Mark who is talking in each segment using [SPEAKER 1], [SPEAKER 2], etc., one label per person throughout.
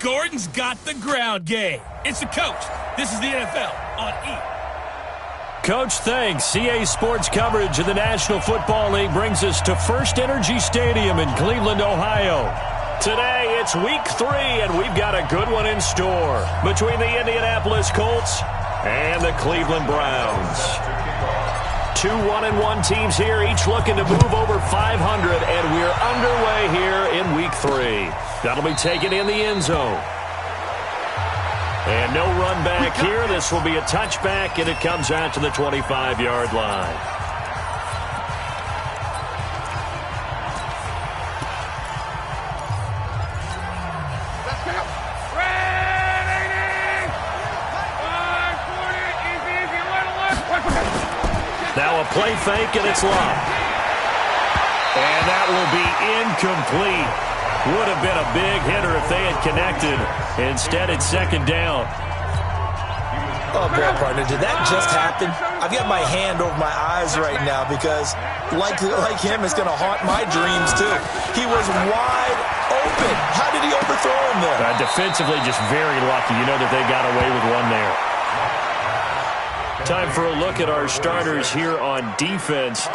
[SPEAKER 1] Gordon's got the ground game. It's the coach. This is the NFL on E!
[SPEAKER 2] Coach, thanks. CA Sports coverage of the National Football League brings us to First Energy Stadium in Cleveland, Ohio. Today, it's week 3, and we've got a good one in store between the Indianapolis Colts and the Cleveland Browns. 2 1-1 teams here, each looking to move over 500, and we're underway here in week 3. That'll be taken in the end zone. And no run back here. This will be a touchback, and it comes out to the 25-yard line. Now a play fake, and it's locked. And that will be incomplete. Would have been a big hitter if they had connected. Instead, it's second down.
[SPEAKER 3] Oh, boy, partner, did that just happen? I've got my hand over my eyes right now because, like him, it's going to haunt my dreams, too. He was wide open. How did he overthrow him there?
[SPEAKER 2] Defensively, just very lucky. You know that they got away with one there. Time for a look at our starters here on defense.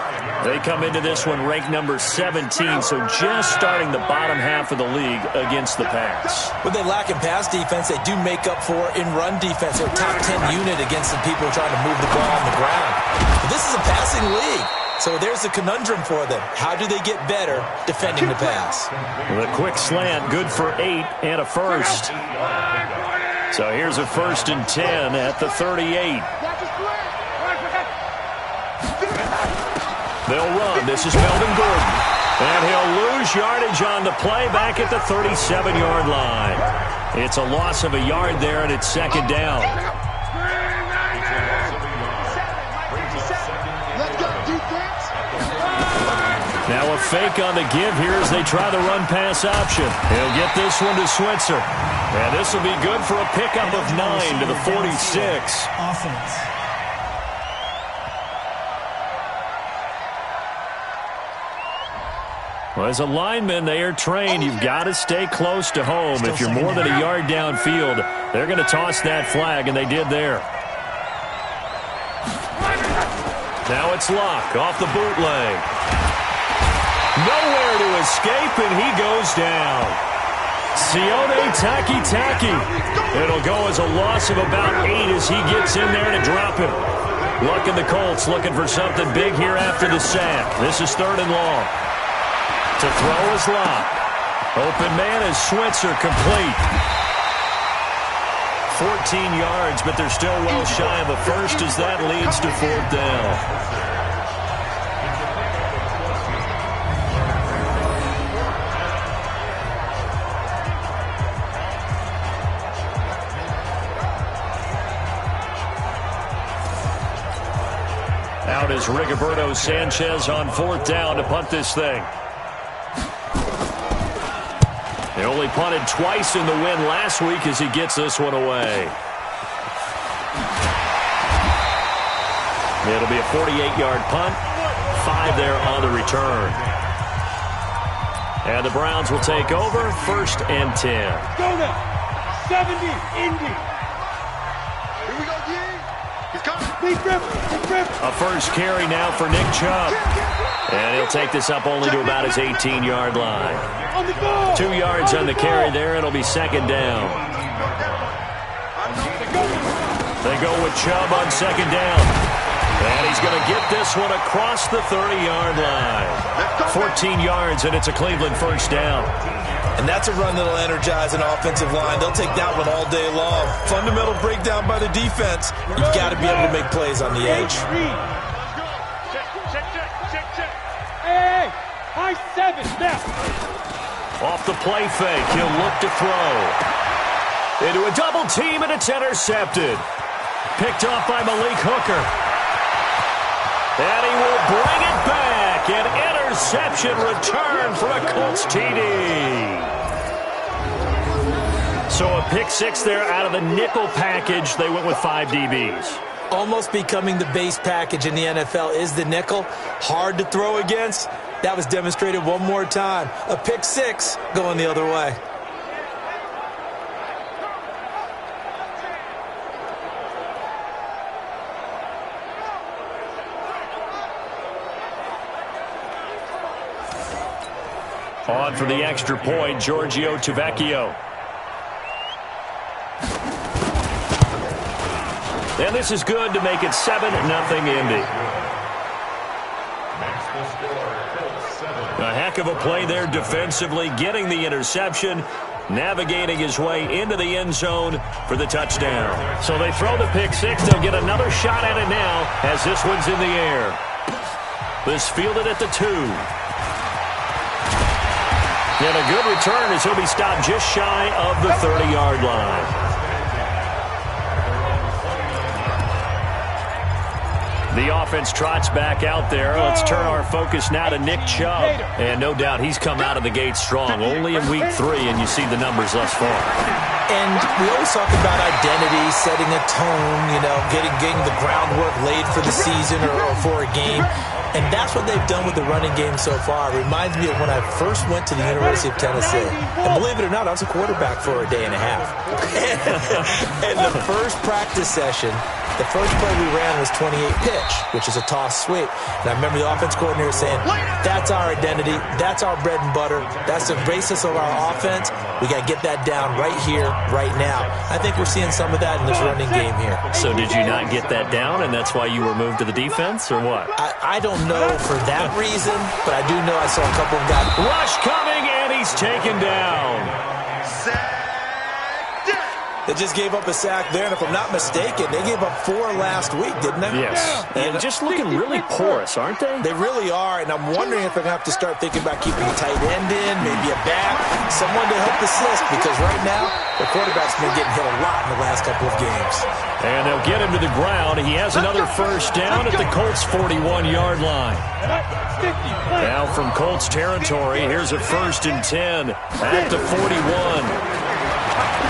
[SPEAKER 2] They come into this one ranked number 17, so just starting the bottom half of the league against the pass.
[SPEAKER 3] When they lack in pass defense, they do make up for in run defense. They're a top 10 unit against the people trying to move the ball on the ground. But this is a passing league, so there's a conundrum for them. How do they get better defending the pass?
[SPEAKER 2] The quick slant, good for 8 and a first. So here's a 1st and 10 at the 38. They'll run. This is Melvin Gordon. And he'll lose yardage on the play back at the 37-yard line. It's a loss of a yard there, and it's second down. Now a fake on the give here as they try the run-pass option. He'll get this one to Switzer. And this will be good for a pickup of 9 to the 46.
[SPEAKER 4] Offense.
[SPEAKER 2] Well, as a lineman, they are trained. You've got to stay close to home. If you're more than a yard downfield, they're going to toss that flag, and they did there. Now it's Locke off the bootleg. Nowhere to escape, and he goes down. Sione Taki. It'll go as a loss of about 8 as he gets in there to drop him. Luck in the Colts looking for something big here after the sack. This is 3rd and long. To throw is Locke. Open man is Switzer, complete. 14 yards, but they're still well shy of a first as that leads to 4th down. Out is Rigoberto Sanchez on 4th down to punt this thing. They only punted twice in the win last week as he gets this one away. It'll be a 48-yard punt. 5 there on the return. And the Browns will take over 1st and 10.
[SPEAKER 5] Go now. 70, Indy. Here we go, D. He's coming. Big grip.
[SPEAKER 2] A first carry now for Nick Chubb. And he'll take this up only to about his 18-yard line. 2 yards on the carry there. It'll be 2nd down. They go with Chubb on 2nd down. And he's going to get this one across the 30-yard line. 14 yards, and it's a Cleveland 1st down.
[SPEAKER 3] And that's a run that'll energize an offensive line. They'll take that one all day long. Fundamental breakdown by the defense. You've got to be able to make plays on the edge.
[SPEAKER 5] Hey, high 7 now.
[SPEAKER 2] Off the play fake, he'll look to throw. Into a double team, and it's intercepted. Picked off by Malik Hooker. And he will bring it back. An interception return for a Colts TD. So a pick 6 there out of the nickel package. They went with 5 DBs.
[SPEAKER 3] Almost becoming the base package in the NFL is the nickel. Hard to throw against. That was demonstrated one more time. A pick 6 going the other way.
[SPEAKER 2] On for the extra point, Giorgio Tavecchio. And this is good to make it 7-0 Indy. A heck of a play there defensively, getting the interception, navigating his way into the end zone for the touchdown. So they throw the pick six. They'll get another shot at it now as this one's in the air. This fielded at the 2. And a good return as he'll be stopped just shy of the 30-yard line. The offense trots back out there. Let's turn our focus now to Nick Chubb. And no doubt he's come out of the gate strong. Only in week 3, and you see the numbers thus far.
[SPEAKER 3] And we always talk about identity, setting a tone, getting the groundwork laid for the season or for a game. And that's what they've done with the running game so far. It reminds me of when I first went to the University of Tennessee. And believe it or not, I was a quarterback for a day and a half. And the first practice session, the first play we ran was 28 pitch, which is a toss sweep. And I remember the offense coordinator saying, that's our identity, that's our bread and butter, that's the basis of our offense. We got to get that down right here, right now. I think we're seeing some of that in this running game here.
[SPEAKER 2] So did you not get that down, and that's why you were moved to the defense, or what?
[SPEAKER 3] I don't know for that reason, but I do know I saw a couple of guys.
[SPEAKER 2] Rush coming, and he's taken down.
[SPEAKER 3] They just gave up a sack there, and if I'm not mistaken, they gave up 4 last week, didn't they?
[SPEAKER 2] Yes. And just looking really porous, aren't they?
[SPEAKER 3] They really are, and I'm wondering if they're going to have to start thinking about keeping a tight end in, maybe a back, someone to help assist, because right now, the quarterback's been getting hit a lot in the last couple of games.
[SPEAKER 2] And they'll get him to the ground. He has another first down at the Colts' 41-yard line. Now from Colts territory, here's a 1st and 10 at the 41.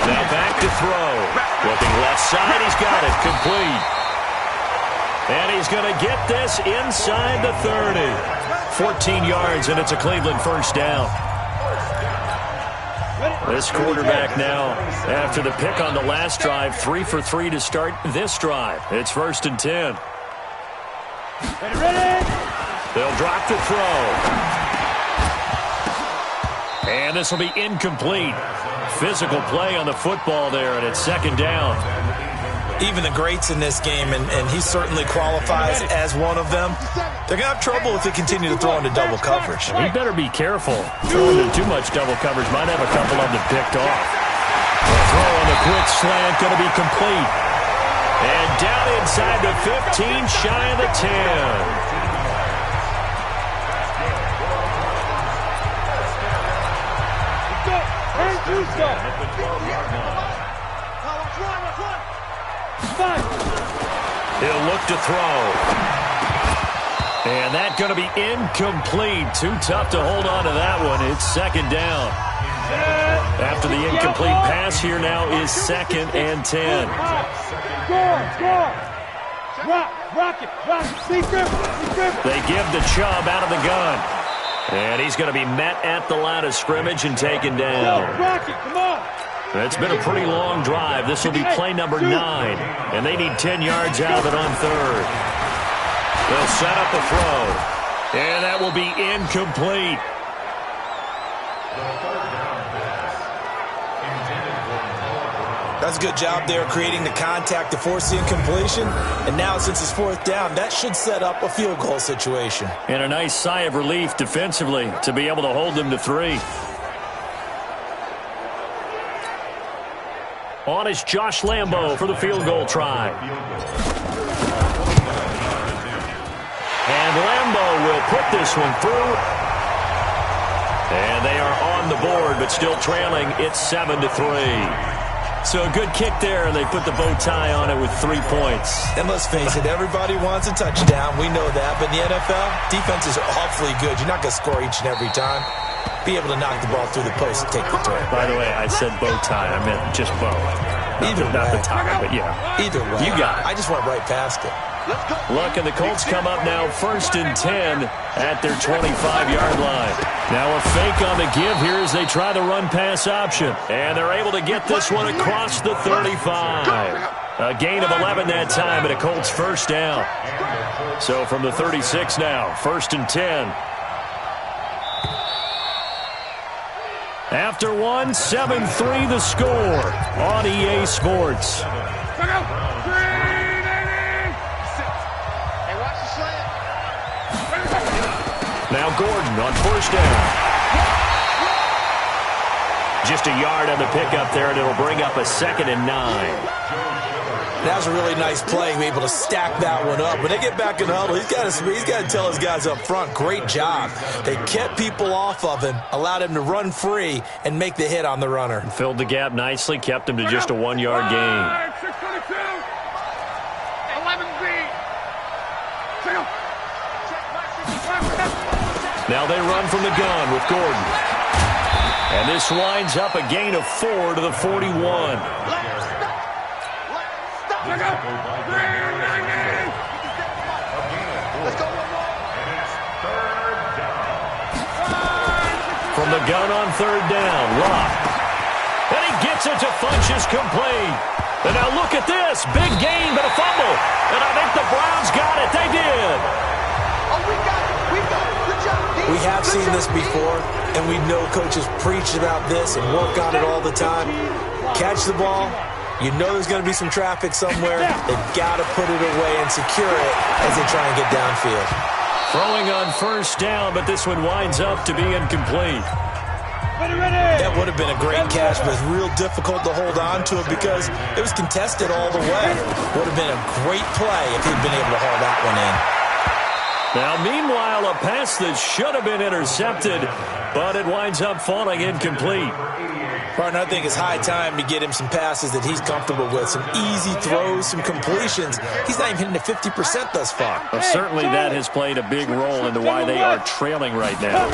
[SPEAKER 2] Now back to throw. Looking left side, he's got it. Complete. And he's going to get this inside the 30. 14 yards, and it's a Cleveland first down. This quarterback now, after the pick on the last drive, 3 for 3 to start this drive. It's 1st and 10. They'll drop the throw. And this will be incomplete. Physical play on the football there, and it's 2nd down.
[SPEAKER 3] Even the greats in this game, and he certainly qualifies as one of them, they're going to have trouble if they continue to throw into double coverage.
[SPEAKER 2] He better be careful. Throwing into too much double coverage might have a couple of them picked off. The throw on the quick slant going to be complete. And down inside the 15, shy of the 10. He'll look to throw. And that's going to be incomplete. Too tough to hold on to that one. It's 2nd down. After the incomplete pass here now is 2nd and 10. They give the Chubb out of the gun. And he's going to be met at the line of scrimmage and taken down. It's been a pretty long drive. This will be play number 9. And they need 10 yards out of it on 3rd. They'll set up a throw. And that will be incomplete.
[SPEAKER 3] That's a good job there creating the contact to force the incompletion. And now since it's 4th down, that should set up a field goal situation.
[SPEAKER 2] And a nice sigh of relief defensively to be able to hold them to 3. On is Josh Lambo for the field goal try. And Lambo will put this one through. And they are on the board, but still trailing. It's 7-3. So a good kick there, and they put the bow tie on it with 3 points.
[SPEAKER 3] And let's face it, everybody wants a touchdown. We know that. But in the NFL, defense is awfully good. You're not going to score each and every time. Be able to knock the ball through the post and take the throw.
[SPEAKER 2] By the way, I said bow tie. I meant just bow. Not the tie, but yeah.
[SPEAKER 3] Either way.
[SPEAKER 2] You got it.
[SPEAKER 3] I just went right past it.
[SPEAKER 2] Look, and the Colts come up now 1st and 10 at their 25-yard line. Now a fake on the give here as they try the run-pass option. And they're able to get this one across the 35. A gain of 11 that time, and a Colts first down. So from the 36 now, 1st and 10. After one, 7-3 the score on EA Sports. Now Gordon on first down. Just a yard on the pickup there, and it'll bring up a 2nd and 9.
[SPEAKER 3] That was a really nice play, to be able to stack that one up. When they get back in the huddle, he's got to tell his guys up front, great job. They kept people off of him, allowed him to run free, and make the hit on the runner.
[SPEAKER 2] Filled the gap nicely, kept him to just a 1-yard gain. Now they run from the gun with Gordon. And this winds up a gain of 4 to the 41. From the gun on 3rd down, Locke. And he gets it to Funchess complete. And now look at this. Big gain, but a fumble. And I think the Browns got it. They did.
[SPEAKER 5] Oh, we got it. Good job, D.
[SPEAKER 3] We have seen this before, and we know coaches preach about this and work on it all the time. Catch the ball. You know there's going to be some traffic somewhere. They've got to put it away and secure it as they try and get downfield.
[SPEAKER 2] Throwing on 1st down, but this one winds up to be incomplete.
[SPEAKER 3] That would have been a great catch, but it's real difficult to hold on to it because it was contested all the way. Would have been a great play if he'd been able to haul that one in.
[SPEAKER 2] Now, meanwhile, a pass that should have been intercepted, but it winds up falling incomplete.
[SPEAKER 3] Partner, I think it's high time to get him some passes that he's comfortable with, some easy throws, some completions. He's not even hitting the 50% thus far.
[SPEAKER 2] Well, certainly that has played a big role into why they are trailing right now.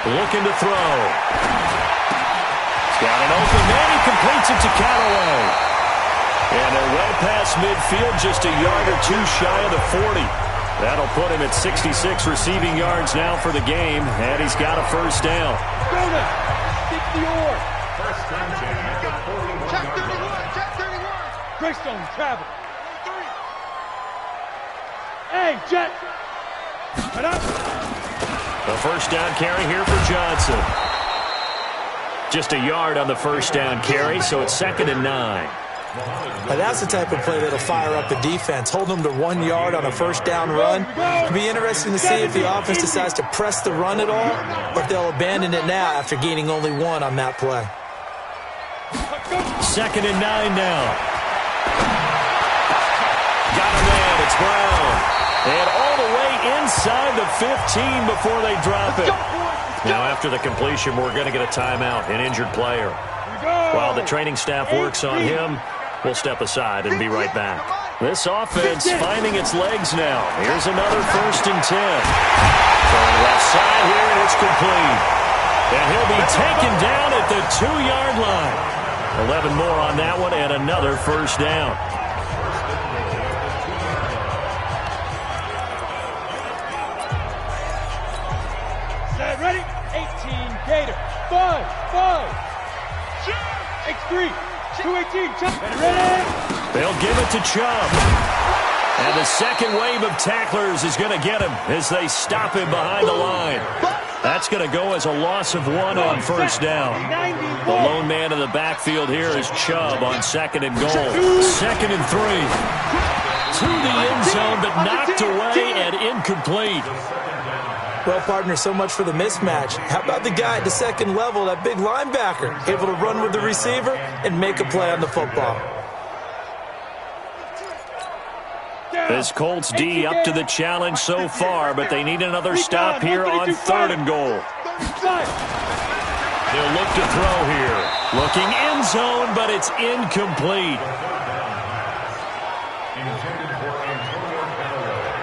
[SPEAKER 2] Looking to throw. He's got an open man. He completes it to Callaway. And they're well past midfield, just a yard or two shy of the 40. That'll put him at 66 receiving yards now for the game, and he's got a 1st down.
[SPEAKER 5] Greystone travel. Hey, Jet. Head up.
[SPEAKER 2] The 1st down carry here for Johnson. Just a yard on the 1st down carry, so it's 2nd and 9.
[SPEAKER 3] Now that's the type of play that'll fire up the defense. Hold them to 1 yard on a 1st down run. It'll be interesting to see if the offense decides to press the run at all, or if they'll abandon it now after gaining only 1 on that play.
[SPEAKER 2] 2nd and 9 now. Got a man. It's Brown. And all the way inside the 15 before they drop it. Now after the completion, we're going to get a timeout, an injured player. While the training staff works on him, we'll step aside and be right back. This offense finding its legs now. Here's another 1st and 10. Throwing left side here, and it's complete. And he'll be taken down at the 2-yard line. 11 more on that one, and another 1st down.
[SPEAKER 5] Set, ready? 18, Gator. 5. X3. 218. Ready?
[SPEAKER 2] They'll give it to Chubb. And the second wave of tacklers is going to get him as they stop him behind the line. That's going to go as a loss of 1 on 1st down. The lone man in the backfield here is Chubb on 2nd and goal. 2nd and 3. To the end zone, but knocked away and incomplete.
[SPEAKER 3] Well, partner, so much for the mismatch. How about the guy at the 2nd level, that big linebacker, able to run with the receiver and make a play on the football?
[SPEAKER 2] This Colts D up to the challenge so far, but they need another stop here on 3rd and goal. They'll look to throw here. Looking end zone, but it's incomplete.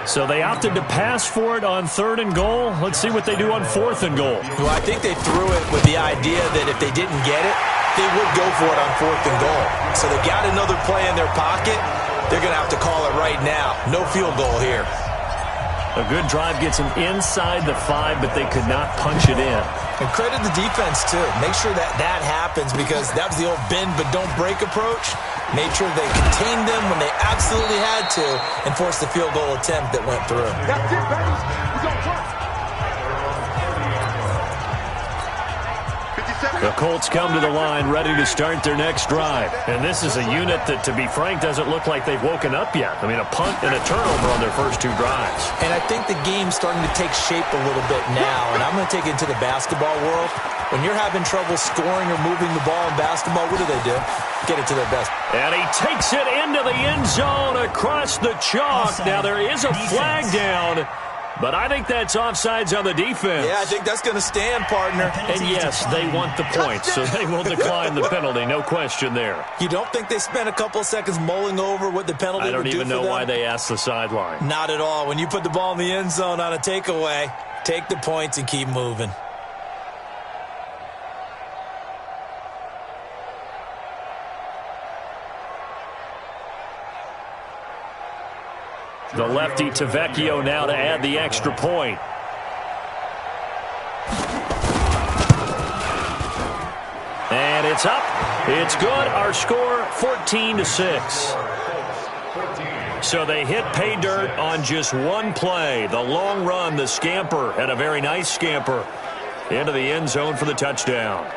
[SPEAKER 2] So they opted to pass for it on 3rd and goal. Let's see what they do on 4th and goal.
[SPEAKER 3] Well, I think they threw it with the idea that if they didn't get it, they would go for it on 4th and goal. So they got another play in their pocket. They're going to have to call it right now. No field goal here.
[SPEAKER 2] A good drive gets them inside the 5, but they could not punch it in.
[SPEAKER 3] And credit the defense, too. Make sure that that happens because that was the old bend but don't break approach. Made sure they contained them when they absolutely had to and forced the field goal attempt that went through.
[SPEAKER 5] That's it, baby. We go first.
[SPEAKER 2] The Colts come to the line ready to start their next drive. And this is a unit that, to be frank, doesn't look like they've woken up yet. I mean, a punt and a turnover on their first 2 drives.
[SPEAKER 3] And I think the game's starting to take shape a little bit now. And I'm going to take it into the basketball world. When you're having trouble scoring or moving the ball in basketball, what do? Get it to their best.
[SPEAKER 2] And he takes it into the end zone across the chalk. Now, there is a flag down. But I think that's offsides on the defense.
[SPEAKER 3] Yeah, I think that's going to stand, partner.
[SPEAKER 2] And yes, they want the points, so they will decline the penalty. No question there.
[SPEAKER 3] You don't think they spent a couple of seconds mulling over what the penalty would do for them?
[SPEAKER 2] I don't even know why they asked the sideline.
[SPEAKER 3] Not at all. When you put the ball in the end zone on a takeaway, take the points and keep moving.
[SPEAKER 2] The lefty to Vecchio now to add the extra point. And it's up. It's good. Our score, 14-6. So they hit pay dirt on just one play. The long run, the scamper, and a very nice scamper into the end zone for the touchdown.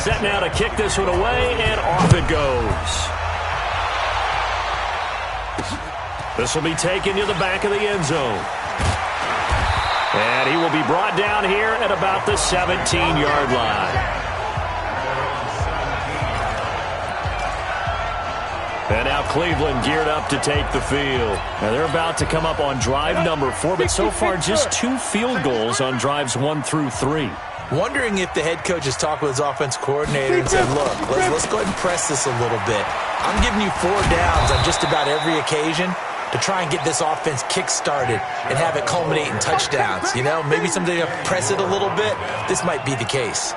[SPEAKER 2] Set now to kick this one away, and off it goes. This will be taken to the back of the end zone. And he will be brought down here at about the 17-yard line. And now Cleveland geared up to take the field. Now they're about to come up on drive number 4, but so far just 2 field goals on drives 1 through 3.
[SPEAKER 3] Wondering if the head coach has talked with his offense coordinator and said, look, let's go ahead and press this a little bit. I'm giving you 4 downs on just about every occasion to try and get this offense kick-started and have it culminate in touchdowns. You know, maybe someday you press it a little bit. This might be the case.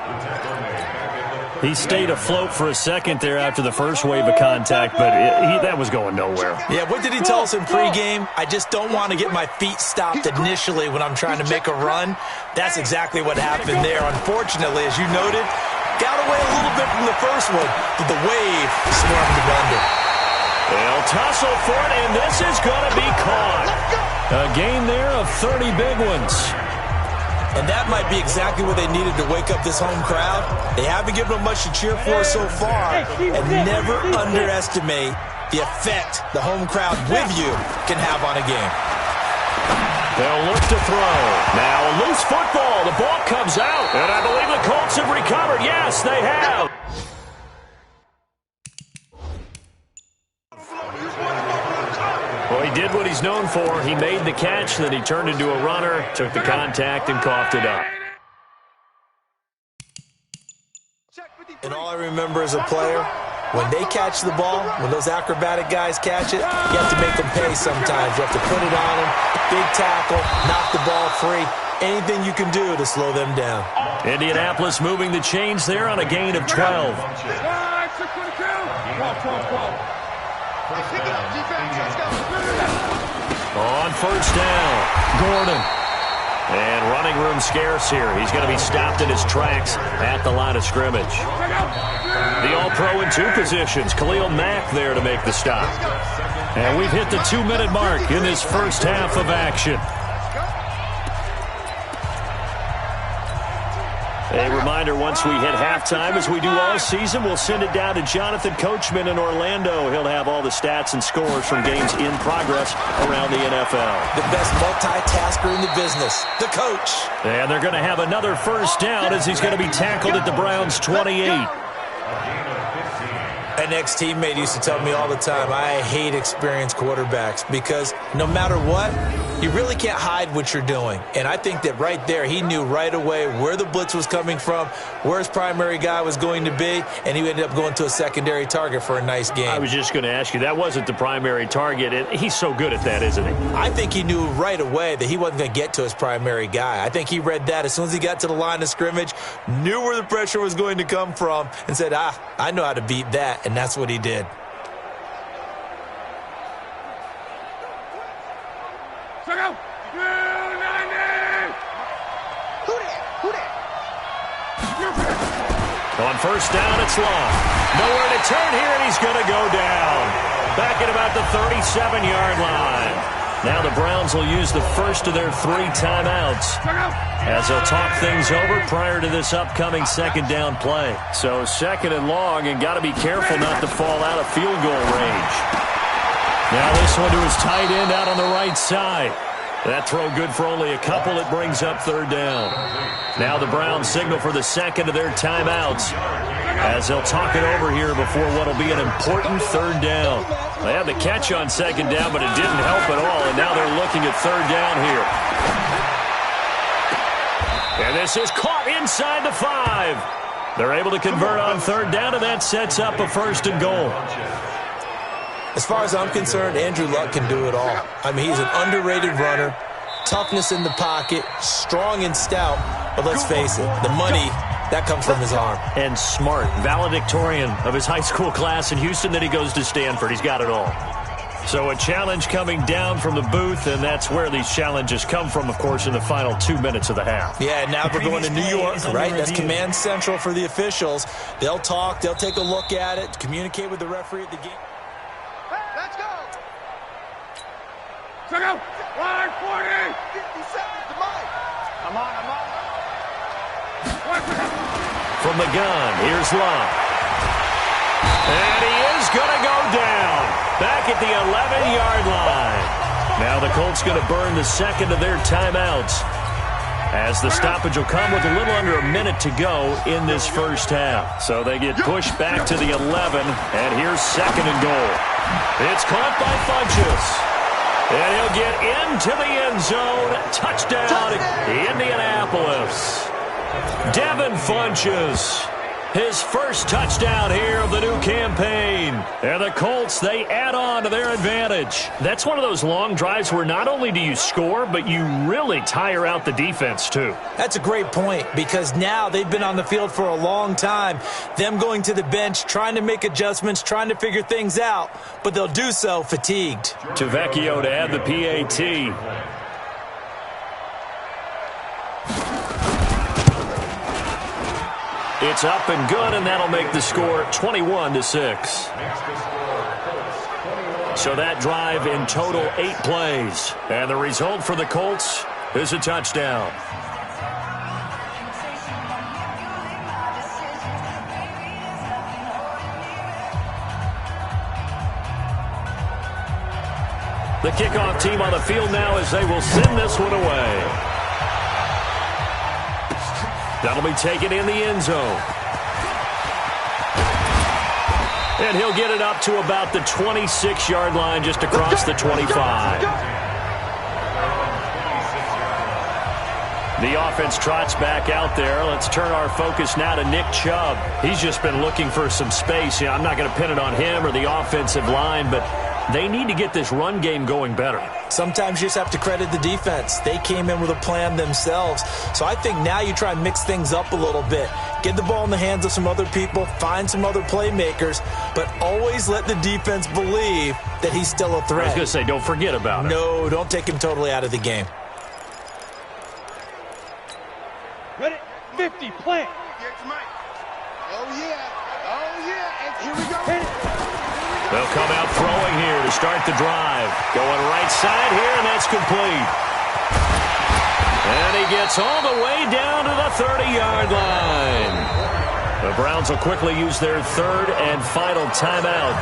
[SPEAKER 2] He stayed afloat for a second there after the first wave of contact, but that was going nowhere.
[SPEAKER 3] Yeah, what did he tell us in pregame? I just don't want to get my feet stopped initially when I'm trying to make a run. That's exactly what happened there. Unfortunately, as you noted, got away a little bit from the first one, but the wave swarmed him under.
[SPEAKER 2] They'll tussle for it, and this is going to be caught. A gain there of 30 big ones.
[SPEAKER 3] And that might be exactly what they needed to wake up this home crowd. They haven't given them much to cheer for so far. And never underestimate the effect the home crowd with you can have on a game.
[SPEAKER 2] They'll look to throw. Now a loose football. The ball comes out. And I believe the Colts have recovered. Yes, they have. Well, he did what he's known for. He made the catch, then he turned into a runner, took the contact, and coughed it up.
[SPEAKER 3] And all I remember as a player, when they catch the ball, when those acrobatic guys catch it, you have to make them pay sometimes. You have to put it on them, big tackle, knock the ball free. Anything you can do to slow them down.
[SPEAKER 2] Indianapolis moving the chains there on a gain of 12. On first down, Gordon. And running room scarce here. He's going to be stopped in his tracks at the line of scrimmage. The All-Pro in 2 positions. Khalil Mack there to make the stop. And we've hit the 2-minute mark in this first half of action. A reminder, once we hit halftime, as we do all season, we'll send it down to Jonathan Coachman in Orlando. He'll have all the stats and scores from games in progress around the NFL.
[SPEAKER 3] The best multitasker in the business, the coach.
[SPEAKER 2] And they're going to have another first down as he's going to be tackled at the Browns' 28.
[SPEAKER 3] An ex-teammate used to tell me all the time, I hate experienced quarterbacks because no matter what, you really can't hide what you're doing. And I think that right there, he knew right away where the blitz was coming from, where his primary guy was going to be, and he ended up going to a secondary target for a nice game.
[SPEAKER 2] I was just going to ask you, that wasn't the primary target. He's so good at that, isn't he?
[SPEAKER 3] I think he knew right away that he wasn't going to get to his primary guy. I think he read that as soon as he got to the line of scrimmage, knew where the pressure was going to come from, and said, I know how to beat that. And that's what he did.
[SPEAKER 2] On first down, it's long. Nowhere to turn here, and he's going to go down. Back at about the 37-yard line. Now the Browns will use the first of their 3 timeouts as they'll talk things over prior to this upcoming second down play. So second and long, and got to be careful not to fall out of field goal range. Now this one to his tight end out on the right side. That throw good for only a couple. It brings up third down. Now the Browns signal for the second of their timeouts as they'll talk it over here before what will be an important third down. They had the catch on second down, but it didn't help at all, and now they're looking at third down here. And this is caught inside the 5. They're able to convert on third down, and that sets up a first and goal.
[SPEAKER 3] As far as I'm concerned, Andrew Luck can do it all. I mean, he's an underrated runner, toughness in the pocket, strong and stout. But let's face it, the money, that comes from his arm.
[SPEAKER 2] And smart, valedictorian of his high school class in Houston. Then he goes to Stanford. He's got it all. So a challenge coming down from the booth, and that's where these challenges come from, of course, in the final 2 minutes of the half.
[SPEAKER 3] Yeah, now we're going to New York, right? That's command central for the officials. They'll talk, they'll take a look at it, communicate with the referee at the game.
[SPEAKER 5] Let's go. Check out. Line 40. 50 seconds to mine. I'm on.
[SPEAKER 2] From the gun, here's Luck. And he is going to go down. Back at the 11-yard line. Now the Colts going to burn the second of their timeouts, as the stoppage will come with a little under a minute to go in this first half. So they get pushed back to the 11, and here's second and goal. It's caught by Funchess, and he'll get into the end zone. Touchdown, Indianapolis. Devin Funchess, his first touchdown here of the new campaign. And the Colts, they add on to their advantage. That's one of those long drives where not only do you score, but you really tire out the defense too.
[SPEAKER 3] That's a great point, because now they've been on the field for a long time. Them going to the bench, trying to make adjustments, trying to figure things out, but they'll do so fatigued.
[SPEAKER 2] Tavecchio to add the PAT. It's up and good, and that'll make the score 21-6. So that drive in total 8 plays. And the result for the Colts is a touchdown. The kickoff team on the field now as they will send this one away. That'll be taken in the end zone. And he'll get it up to about the 26-yard line, just across the 25. The offense trots back out there. Let's turn our focus now to Nick Chubb. He's just been looking for some space. I'm not going to pin it on him or the offensive line, but they need to get this run game going better.
[SPEAKER 3] Sometimes you just have to credit the defense. They came in with a plan themselves. So I think now you try and mix things up a little bit. Get the ball in the hands of some other people, find some other playmakers, but always let the defense believe that he's still a threat.
[SPEAKER 2] I was going to say, don't forget about it.
[SPEAKER 3] No, don't take him totally out of the game.
[SPEAKER 5] Ready? 50, plant. Oh, yeah. And here we go. Hit it.
[SPEAKER 2] They'll come out throwing here to start the drive. Going right side here, and that's complete. And he gets all the way down to the 30-yard line. The Browns will quickly use their third and final timeout,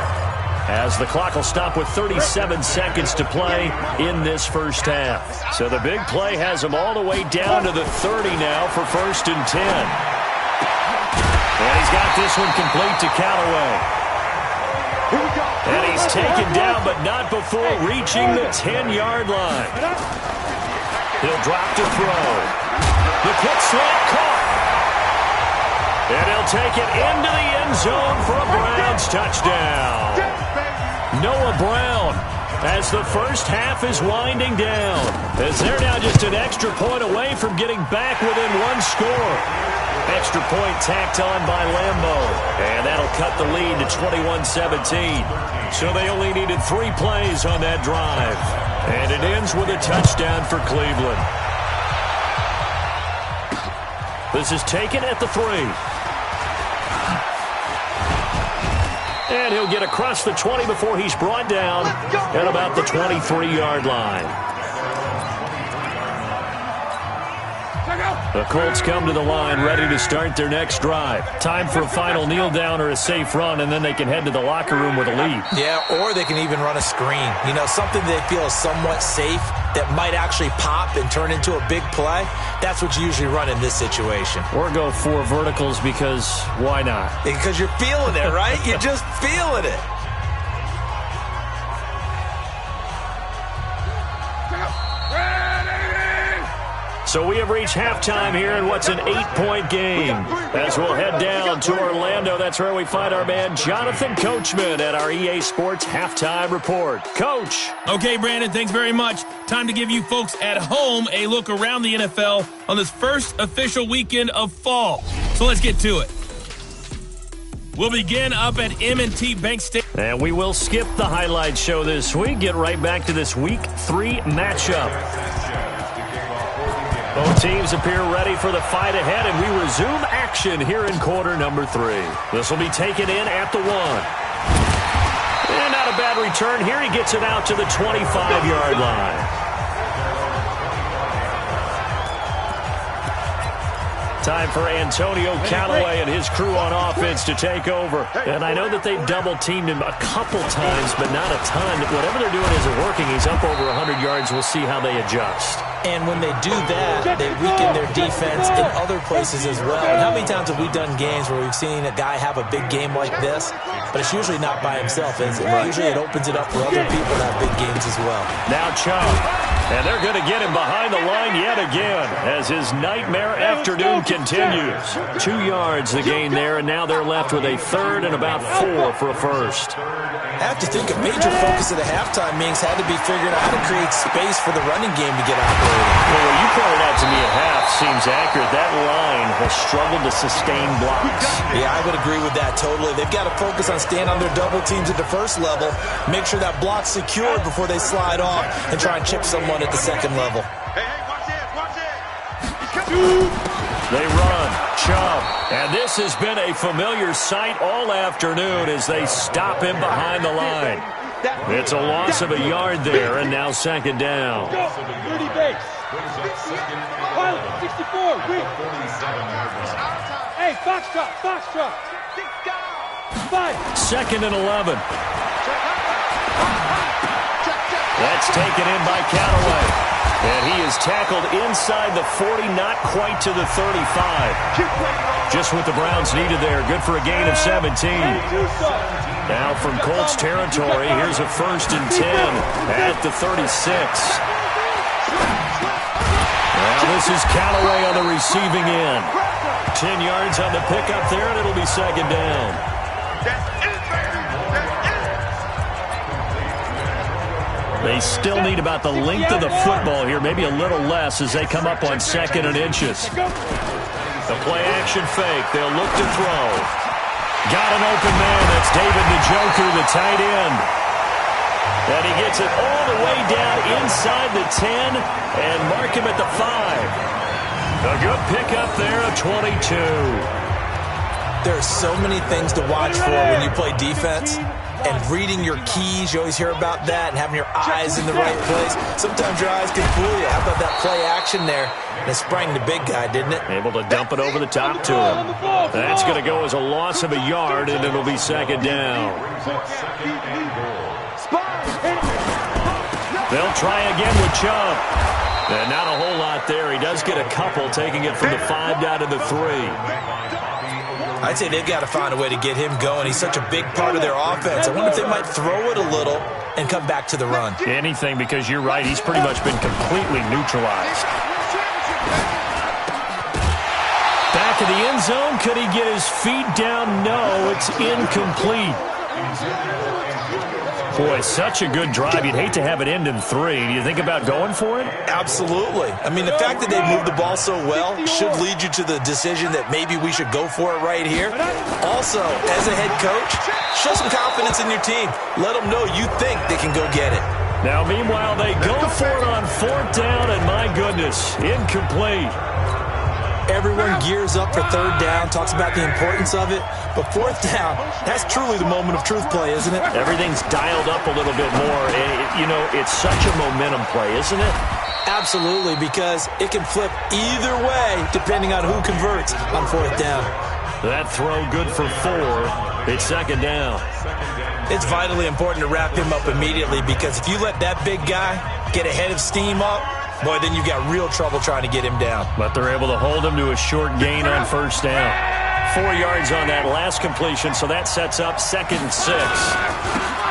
[SPEAKER 2] as the clock will stop with 37 seconds to play in this first half. So the big play has them all the way down to the 30 now for first and 10. And he's got this one complete to Callaway. And he's taken down, but not before reaching the 10-yard line. He'll drop to throw. The quick slant caught. And he'll take it into the end zone for a Browns touchdown. Noah Brown, as the first half is winding down, as they're now just an extra point away from getting back within one score. Extra point tacked on by Lambo, and that'll cut the lead to 21-17. So they only needed 3 plays on that drive, and it ends with a touchdown for Cleveland. This is taken at the 3. And he'll get across the 20 before he's brought down at about the 23-yard line. The Colts come to the line ready to start their next drive. Time for a final kneel down or a safe run, and then they can head to the locker room with a lead.
[SPEAKER 3] Yeah, or they can even run a screen. You know, something they feel is somewhat safe that might actually pop and turn into a big play. That's what you usually run in this situation.
[SPEAKER 2] Or go 4 verticals because why not?
[SPEAKER 3] Because you're feeling it, right? You're just feeling it.
[SPEAKER 2] So we have reached halftime here in what's an 8-point game. As we'll head down to Orlando, that's where we find our man Jonathan Coachman at our EA Sports Halftime Report. Coach.
[SPEAKER 1] Okay, Brandon, thanks very much. Time to give you folks at home a look around the NFL on this first official weekend of fall. So let's get to it. We'll begin up at M&T Bank Stadium.
[SPEAKER 2] And we will skip the highlight show this week. Get right back to this Week 3 matchup. Both teams appear ready for the fight ahead, and we resume action here in quarter number 3. This will be taken in at the 1. And not a bad return here. He gets it out to the 25-yard line. Time for Antonio Callaway and his crew on offense to take over. And I know that they've double-teamed him a couple times, but not a ton. Whatever they're doing isn't working. He's up over 100 yards. We'll see how they adjust.
[SPEAKER 3] And when they do that, they weaken their defense in other places as well. And how many times have we done games where we've seen a guy have a big game like this? But it's usually not by himself, is it? Usually it opens it up for other people to have big games as well.
[SPEAKER 2] Now Chubb. And they're going to get him behind the line yet again as his nightmare afternoon continues. 2 yards the gain there, and now they're left with a third and about 4 for a first.
[SPEAKER 3] I have to think a major focus of the halftime meetings had to be figuring out how to create space for the running game to get operating.
[SPEAKER 2] Well, what you pointed out to me at half seems accurate. That line has struggled to sustain blocks.
[SPEAKER 3] Yeah, I would agree with that totally. They've got to focus on staying on their double teams at the first level, make sure that block's secured before they slide off and try and chip someone at the second level.
[SPEAKER 5] Hey, watch this.
[SPEAKER 2] They run, Chubb, and this has been a familiar sight all afternoon as they stop him behind the line. It's a loss of a yard there, and now second down.
[SPEAKER 5] 30 base. Pilot, 64, wait. Hey, Foxtrot. 5.
[SPEAKER 2] Second and 11. That's taken in by Callaway. And he is tackled inside the 40, not quite to the 35. Just what the Browns needed there. Good for a gain of 17. Now from Colts territory, here's a 1st and 10 at the 36. Now this is Callaway on the receiving end. 10 yards on the pickup there, and it'll be second down. They still need about the length of the football here, maybe a little less as they come up on 2nd and inches. The play-action fake. They'll look to throw. Got an open man. That's David Njoku, the tight end. And he gets it all the way down inside the 10 and mark him at the 5. A good pickup there of 22.
[SPEAKER 3] There are so many things to watch for when you play defense. And reading your keys, you always hear about that, and having your eyes in the right place. Sometimes your eyes can fool you. How about that play action there? And it sprang the big guy, didn't it?
[SPEAKER 2] Able to dump it over the top to him. That's going to go as a loss of a yard, and it'll be second down. They'll try again with Chubb. And not a whole lot there. He does get a couple, taking it from the 5 down to the 3.
[SPEAKER 3] I'd say they've got to find a way to get him going. He's such a big part of their offense. I wonder if they might throw it a little and come back to the run.
[SPEAKER 2] Anything, because you're right. He's pretty much been completely neutralized. Back in the end zone. Could he get his feet down? No, it's incomplete. Boy, such a good drive. You'd hate to have it end in 3. Do you think about going for it?
[SPEAKER 3] Absolutely. I mean, the fact that they moved the ball so well should lead you to the decision that maybe we should go for it right here. Also, as a head coach, show some confidence in your team. Let them know you think they can go get it.
[SPEAKER 2] Now, meanwhile, they go for it on 4th down, and my goodness, incomplete.
[SPEAKER 3] Everyone gears up for third down, talks about the importance of it. But fourth down, that's truly the moment of truth play, isn't it?
[SPEAKER 2] Everything's dialed up a little bit more. It's such a momentum play, isn't it?
[SPEAKER 3] Absolutely, because it can flip either way depending on who converts on fourth down.
[SPEAKER 2] That throw good for 4. It's second down.
[SPEAKER 3] It's vitally important to wrap him up immediately, because if you let that big guy get a head of steam up, boy, then you've got real trouble trying to get him down.
[SPEAKER 2] But they're able to hold him to a short gain on first down. 4 yards on that last completion, so that sets up 2nd and 6.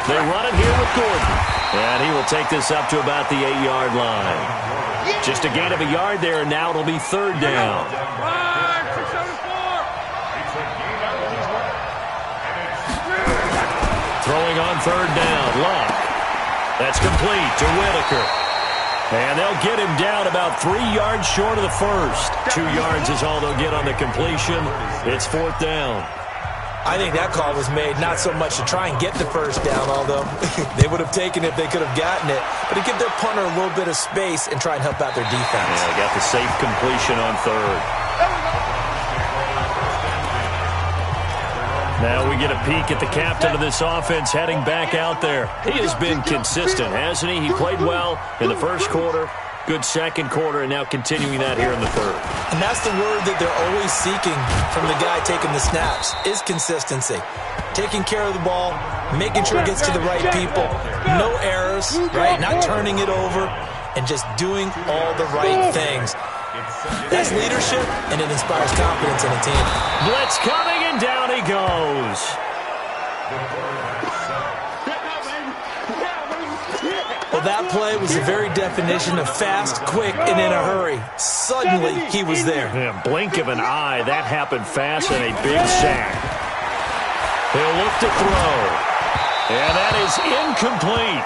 [SPEAKER 2] They run it here with Gordon, and he will take this up to about the 8-yard line. Just a gain of a yard there, and now it'll be third down. Throwing on third down, Luck. That's complete to Whitaker. And they'll get him down about 3 yards short of the first. 2 yards is all they'll get on the completion. It's fourth down.
[SPEAKER 3] I think that call was made not so much to try and get the first down, although they would have taken it if they could have gotten it, but to give their punter a little bit of space and try and help out their defense.
[SPEAKER 2] Yeah, they got the safe completion on third. Now we get a peek at the captain of this offense heading back out there. He has been consistent, hasn't he? He played well in the first quarter, good second quarter, and now continuing that here in the third.
[SPEAKER 3] And that's the word that they're always seeking from the guy taking the snaps, is consistency. Taking care of the ball, making sure it gets to the right people, no errors, right? Not turning it over, and just doing all the right things. That's leadership, and it inspires confidence in a team.
[SPEAKER 2] Blitz coming, and down he goes.
[SPEAKER 3] Well, that play was the very definition of fast, quick, and in a hurry. Suddenly, he was there.
[SPEAKER 2] Yeah, blink of an eye, that happened fast, and a big sack. He'll look to throw. And that is incomplete.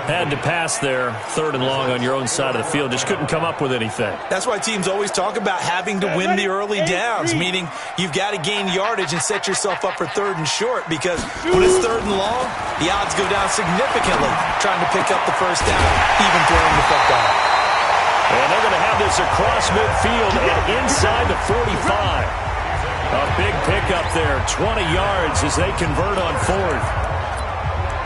[SPEAKER 2] Had to pass there, third and long on your own side of the field. Just couldn't come up with anything.
[SPEAKER 3] That's why teams always talk about having to win the early downs, meaning you've got to gain yardage and set yourself up for third and short, because when it's third and long, the odds go down significantly trying to pick up the first down, even throwing the football.
[SPEAKER 2] And they're going to have this across midfield and inside the 45. A big pickup there, 20 yards as they convert on fourth.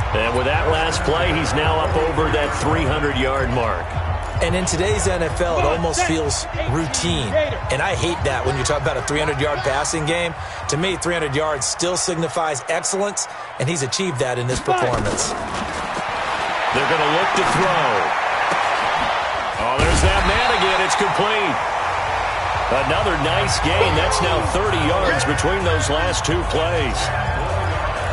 [SPEAKER 2] And with that last play, he's now up over that 300-yard mark.
[SPEAKER 3] And in today's NFL, it almost feels routine. And I hate that when you talk about a 300-yard passing game. To me, 300 yards still signifies excellence, and he's achieved that in this performance.
[SPEAKER 2] They're going to look to throw. Oh, there's that man again. It's complete. Another nice gain. That's now 30 yards between those last two plays.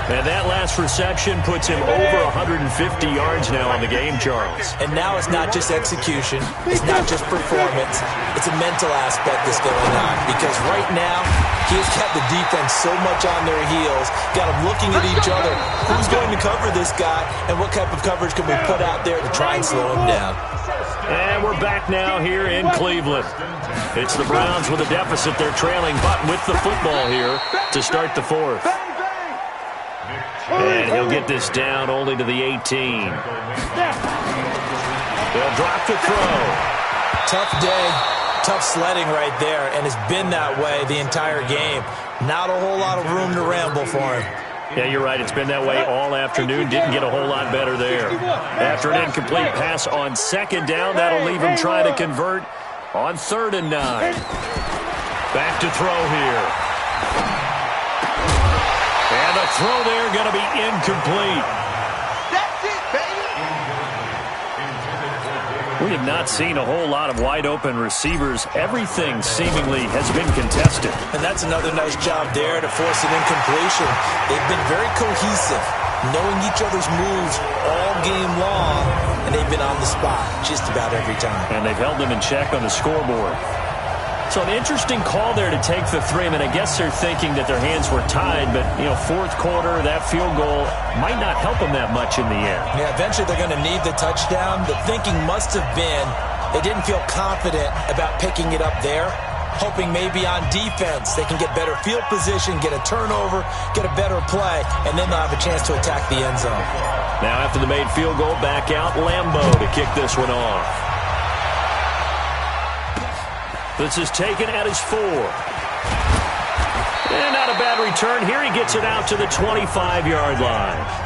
[SPEAKER 2] And that last reception puts him over 150 yards now on the game, Charles.
[SPEAKER 3] And now it's not just execution. It's not just performance. It's a mental aspect that's going on. Because right now, he has kept the defense so much on their heels, got them looking at each other. Who's going to cover this guy, and what type of coverage can we put out there to try and slow him down?
[SPEAKER 2] And we're back now here in Cleveland. It's the Browns with a deficit. They're trailing, but with the football here to start the fourth. And he'll get this down only to the 18. They'll drop the throw.
[SPEAKER 3] Tough day, tough sledding right there, and it's been that way the entire game. Not a whole lot of room to ramble for him.
[SPEAKER 2] Yeah, you're right. It's been that way all afternoon. Didn't get a whole lot better there. After an incomplete pass on second down, that'll leave him trying to convert on 3rd and 9. Back to throw here. And the throw there going to be incomplete.
[SPEAKER 5] That's it, baby.
[SPEAKER 2] We have not seen a whole lot of wide-open receivers. Everything seemingly has been contested.
[SPEAKER 3] And that's another nice job there to force an incompletion. They've been very cohesive, knowing each other's moves all game long, and they've been on the spot just about every time.
[SPEAKER 2] And they've held them in check on the scoreboard. So an interesting call there to take the 3. I mean, I guess they're thinking that their hands were tied, but, fourth quarter, that field goal might not help them that much in the end.
[SPEAKER 3] Yeah, eventually they're going to need the touchdown. The thinking must have been they didn't feel confident about picking it up there, hoping maybe on defense they can get better field position, get a turnover, get a better play, and then they'll have a chance to attack the end zone.
[SPEAKER 2] Now after the made field goal, back out Lambeau to kick this one off. This is taken at his 4. And not a bad return here. He gets it out to the 25-yard line.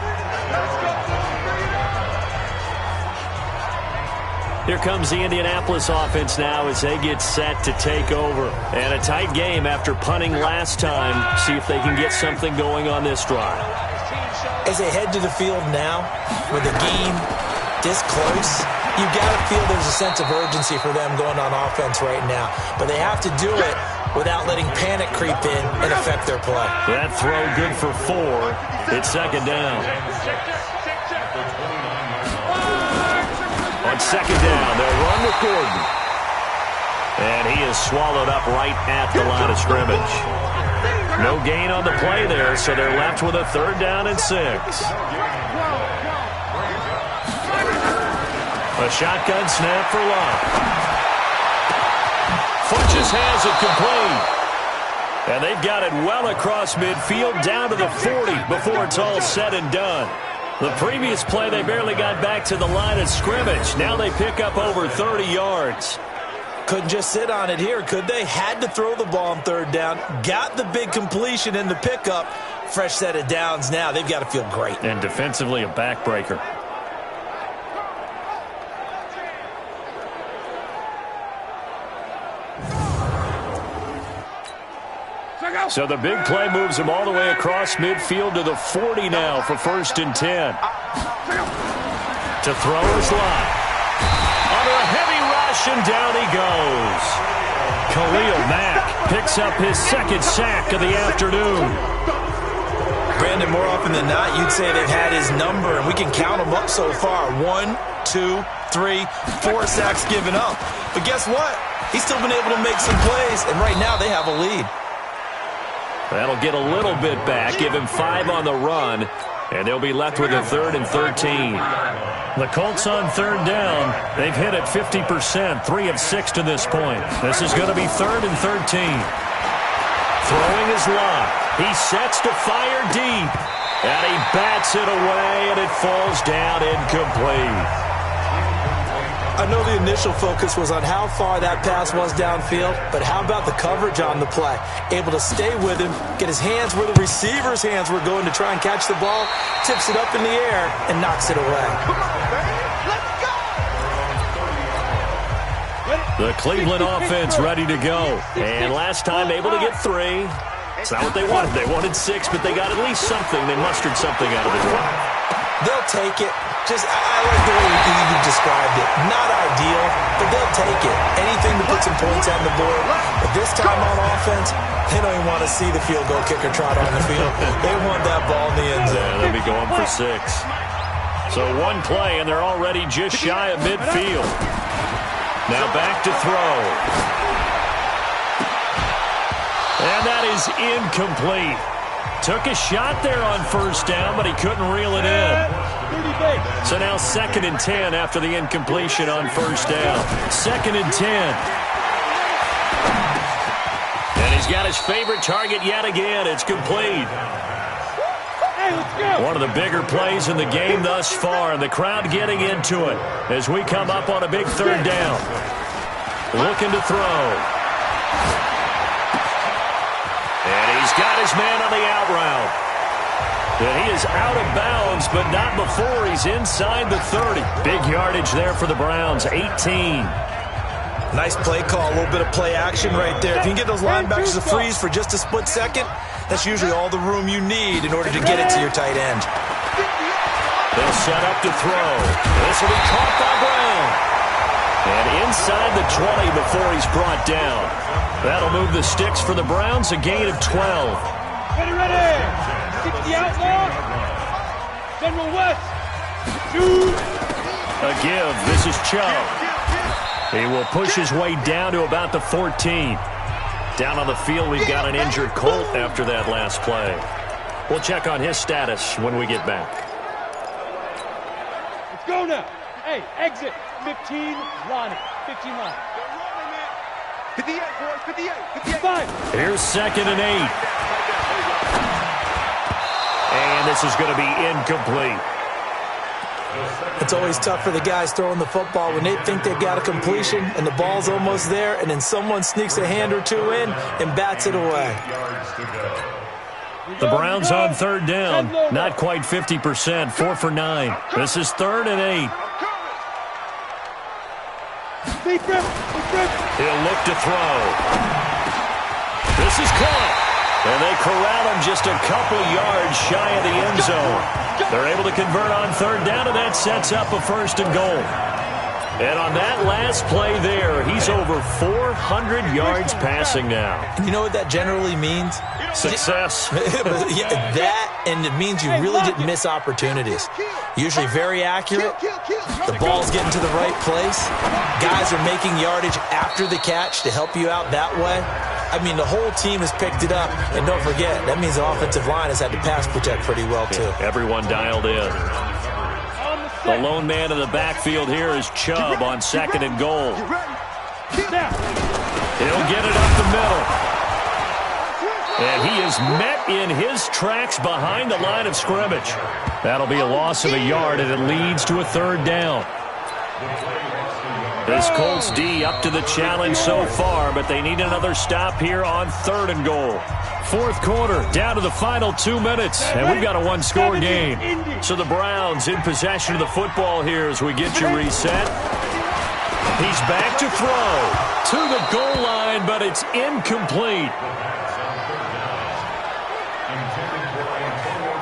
[SPEAKER 2] Here comes the Indianapolis offense now as they get set to take over. And a tight game after punting last time. See if they can get something going on this drive.
[SPEAKER 3] As they head to the field now, with the game this close, you've got to feel there's a sense of urgency for them going on offense right now. But they have to do it without letting panic creep in and affect their play.
[SPEAKER 2] That throw good for 4. It's second down. On second down, they'll run with Gordon. And he is swallowed up right at the line of scrimmage. No gain on the play there, so they're left with a 3rd down and 6. A shotgun snap for Love. Funches has it complete. And they've got it well across midfield down to the 40 before it's all said and done. The previous play, they barely got back to the line of scrimmage. Now they pick up over 30 yards.
[SPEAKER 3] Couldn't just sit on it here, could they? Had to throw the ball on 3rd down. Got the big completion in the pickup. Fresh set of downs now. They've got to feel great.
[SPEAKER 2] And defensively, a backbreaker. So the big play moves him all the way across midfield to the 40 now for 1st and 10. To throw his line. Under a heavy rush, and down he goes. Khalil Mack picks up his 2nd sack of the afternoon.
[SPEAKER 3] Brandon, more often than not, you'd say they've had his number, and we can count them up so far. 1, 2, 3, 4 sacks given up. But guess what? He's still been able to make some plays, and right now they have a lead.
[SPEAKER 2] That'll get a little bit back, give him 5 on the run, and they'll be left with a 3rd and 13. The Colts on 3rd down. They've hit it 50%, 3 of 6 to this point. This is going to be 3rd and 13. Throwing his lock. He sets to fire deep, and he bats it away, and it falls down incomplete.
[SPEAKER 3] I know the initial focus was on how far that pass was downfield, but how about the coverage on the play? Able to stay with him, get his hands where the receiver's hands were going to try and catch the ball, tips it up in the air, and knocks it away.
[SPEAKER 2] The Cleveland offense ready to go. And last time able to get 3. It's not what they wanted. They wanted 6, but they got at least something. They mustered something out of the drive.
[SPEAKER 3] They'll take it. I like the way you described it. Not ideal, but they'll take it. Anything to put some points on the board. But this time on offense, they don't even want to see the field goal kicker trot on the field. They want that ball in the end zone.
[SPEAKER 2] Yeah, they'll be going for 6. So 1 play, and they're already just shy of midfield. Now back to throw. And that is incomplete. Took a shot there on 1st down, but he couldn't reel it in. So now 2nd and 10 after the incompletion on 1st down. 2nd and 10. And he's got his favorite target yet again. It's complete.
[SPEAKER 5] Hey, let's go.
[SPEAKER 2] One of the bigger plays in the game thus far, and the crowd getting into it as we come up on a big 3rd down. Looking to throw. And he's got his man on the out route. And he is out of bounds, but not before he's inside the 30. Big yardage there for the Browns, 18.
[SPEAKER 3] Nice play call, a little bit of play action right there. If you can get those linebackers to freeze for just a split second, that's usually all the room you need in order to get it to your tight end.
[SPEAKER 2] They'll set up to throw. This will be caught by Brown. And inside the 20 before he's brought down. That'll move the sticks for the Browns, a gain of 12.
[SPEAKER 5] Ready. Get the outlaw. General West. Shoot.
[SPEAKER 2] A give. This is Chubb. He will push his way down to about the 14. Down on the field, we've got an injured Colt after that last play. We'll check on his status when we get back.
[SPEAKER 5] Let's go now. Hey, exit. 15, Lonnie. 15, Lonnie. 58, boys, 58, 58.
[SPEAKER 2] Here's 2nd and 8. And this is going to be incomplete.
[SPEAKER 3] It's always tough for the guys throwing the football when they think they've got a completion and the ball's almost there, and then someone sneaks a hand or two in and bats it away.
[SPEAKER 2] The Browns on 3rd down. Not quite 50%. 4 for 9. This is 3rd and 8. He'll look to throw. This is caught. And they corral him just a couple yards shy of the end zone. They're able to convert on 3rd down, and that sets up a 1st and goal. And on that last play there, he's over 400 yards passing now.
[SPEAKER 3] And you know what that generally means?
[SPEAKER 2] Success.
[SPEAKER 3] Yeah, that, and it means you really didn't miss opportunities. Usually very accurate. The ball's getting to the right place. Guys are making yardage after the catch to help you out that way. I mean, the whole team has picked it up. And don't forget, that means the offensive line has had to pass protect pretty well, too.
[SPEAKER 2] Everyone dialed in. The lone man in the backfield here is Chubb on 2nd and goal. He'll get it up the middle. And he is met in his tracks behind the line of scrimmage. That'll be a loss of a yard, and it leads to a 3rd down. This Colts D up to the challenge so far, but they need another stop here on 3rd and goal. 4th quarter, down to the final 2 minutes, and we've got a one-score game. So the Browns in possession of the football here as we get you reset. He's back to throw to the goal line, but it's incomplete.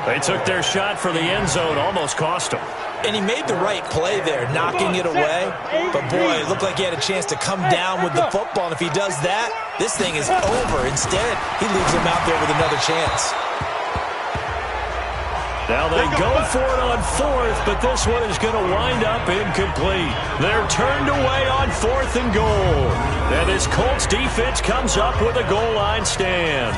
[SPEAKER 2] They took their shot for the end zone, almost cost them.
[SPEAKER 3] And he made the right play there, knocking it away. But, boy, it looked like he had a chance to come down with the football. And if he does that, this thing is over. Instead, he leaves him out there with another chance.
[SPEAKER 2] Now they go for it on 4th, but this one is going to wind up incomplete. They're turned away on 4th and goal. And this Colts defense comes up with a goal line stand.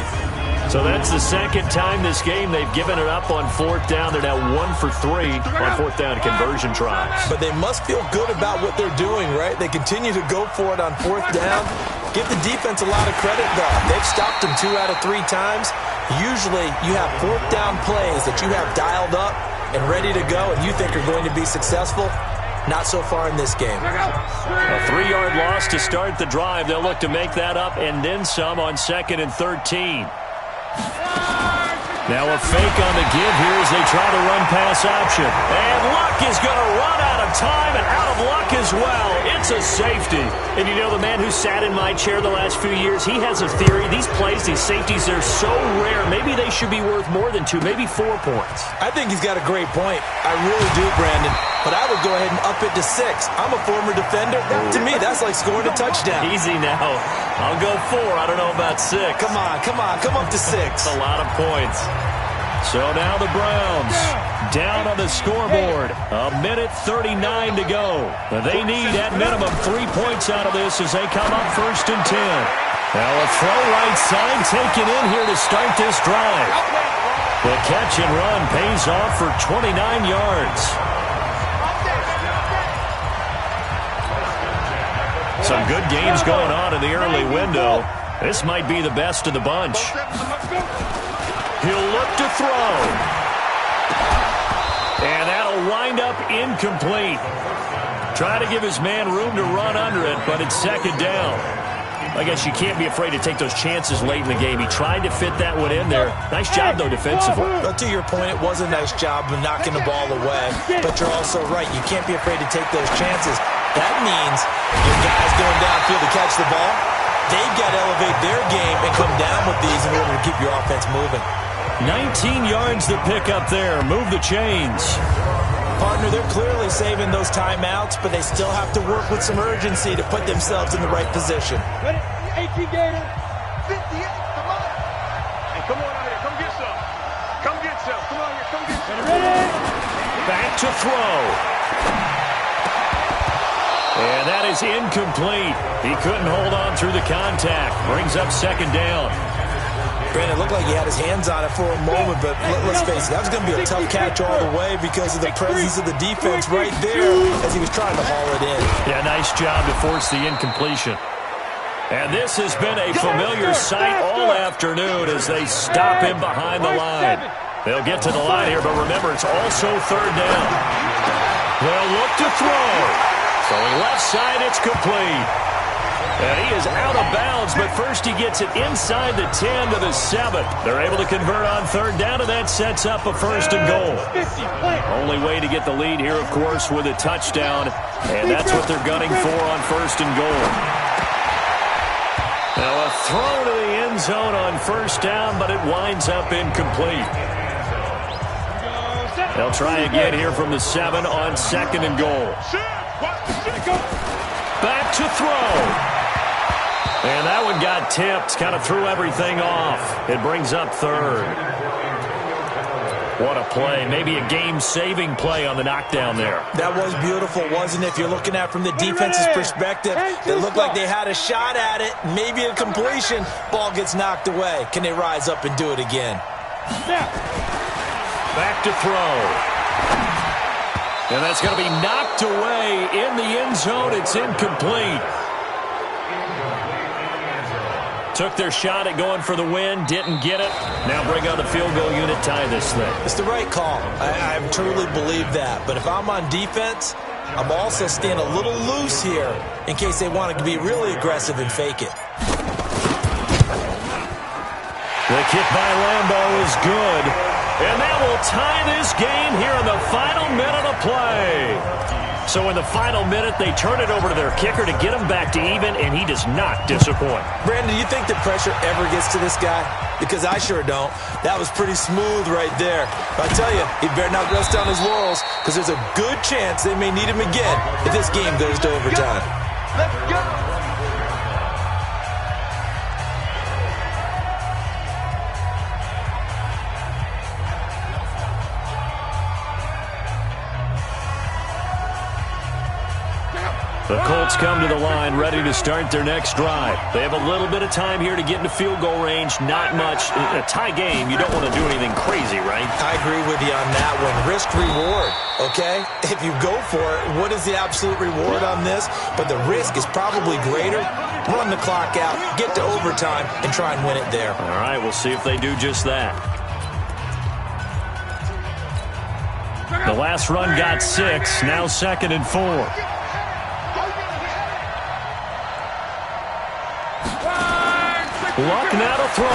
[SPEAKER 2] So that's the 2nd time this game they've given it up on 4th down. They're now 1 for 3 on 4th down conversion tries.
[SPEAKER 3] But they must feel good about what they're doing, right? They continue to go for it on 4th down. Give the defense a lot of credit, though. They've stopped them 2 out of 3 times. Usually you have 4th down plays that you have dialed up and ready to go and you think are going to be successful. Not so far in this game.
[SPEAKER 2] A 3-yard loss to start the drive. They'll look to make that up and then some on 2nd and 13. Now a fake on the give here as they try to run pass option. And Luck is going to run out of time and out of luck as well. It's a safety. And you know, the man who sat in my chair the last few years, he has a theory. These plays, these safeties, they're so rare. Maybe they should be worth more than 2, maybe 4 points.
[SPEAKER 3] I think he's got a great point. I really do, Brandon. But I would go ahead and up it to 6. I'm a former defender. To me, that's like scoring a touchdown.
[SPEAKER 2] Easy now. I'll go 4. I don't know about 6.
[SPEAKER 3] Come on. Come up to 6.
[SPEAKER 2] That's a lot of points. So now the Browns down on the scoreboard. 1:39 to go. They need at minimum 3 points out of this as they come up 1st and 10. Now a throw right side taken in here to start this drive. The catch and run pays off for 29 yards. Some good games going on in the early window. This might be the best of the bunch. He'll look to throw. And that'll wind up incomplete. Try to give his man room to run under it, but it's 2nd down. I guess you can't be afraid to take those chances late in the game. He tried to fit that one in there. Nice job, though, defensively.
[SPEAKER 3] Well, to your point, it was a nice job of knocking the ball away. But you're also right. You can't be afraid to take those chances. That means your guys going downfield to catch the ball, they've got to elevate their game and come down with these in order to keep your offense moving.
[SPEAKER 2] 19 yards to pick up there. Move the chains.
[SPEAKER 3] Partner, they're clearly saving those timeouts, but they still have to work with some urgency to put themselves in the right position.
[SPEAKER 5] 18 Gator, 58, come on. Hey, come on out here, come get some. Come get some, come on here, come get some. Ready?
[SPEAKER 2] Back to throw. And that is incomplete. He couldn't hold on through the contact. Brings up 2nd down.
[SPEAKER 3] Brandon, it looked like he had his hands on it for a moment, but let's face it, that was going to be a tough catch all the way because of the presence of the defense right there as he was trying to haul it in.
[SPEAKER 2] Yeah, nice job to force the incompletion. And this has been a familiar sight all afternoon as they stop him behind the line. They'll get to the line here, but remember, it's also third down. They'll look to throw. Throwing left side, it's complete. And he is out of bounds, but first he gets it inside the 10 to the 7. They're able to convert on third down, and that sets up a first and goal. Only way to get the lead here, of course, with a touchdown, and that's what they're gunning for on first and goal. Now a throw to the end zone on first down, but it winds up incomplete. They'll try again here from the 7 on second and goal. Back to throw. And that one got tipped, kind of threw everything off. It brings up third. What a play. Maybe a game-saving play on the knockdown there.
[SPEAKER 3] That was beautiful, wasn't it? If you're looking at it from the defense's perspective, they looked like they had a shot at it. Maybe a completion. Ball gets knocked away. Can they rise up and do it again?
[SPEAKER 2] Back to throw. And that's going to be knocked away in the end zone. It's incomplete. Took their shot at going for the win, didn't get it. Now bring on the field goal unit, tie this thing.
[SPEAKER 3] It's the right call. I truly believe that. But if I'm on defense, I'm also staying a little loose here in case they want to be really aggressive and fake it.
[SPEAKER 2] The kick by Lambeau is good. And that will tie this game here in the final minute of play. So in the final minute, they turn it over to their kicker to get him back to even, and he does not disappoint.
[SPEAKER 3] Brandon, do you think the pressure ever gets to this guy? Because I sure don't. That was pretty smooth right there. But I tell you, he better not rest on his laurels, because there's a good chance they may need him again if this game goes to overtime.
[SPEAKER 5] Let's go!
[SPEAKER 2] The Colts come to the line ready to start their next drive. They have a little bit of time here to get into field goal range. Not much. In a tie game, you don't want to do anything crazy, right?
[SPEAKER 3] I agree with you on that one. Risk-reward, okay? If you go for it, what is the absolute reward on this? But the risk is probably greater. Run the clock out, get to overtime, and try and win it there.
[SPEAKER 2] All right, we'll see if they do just that. The last run got 6. Now 2nd and 4. Luck now to throw.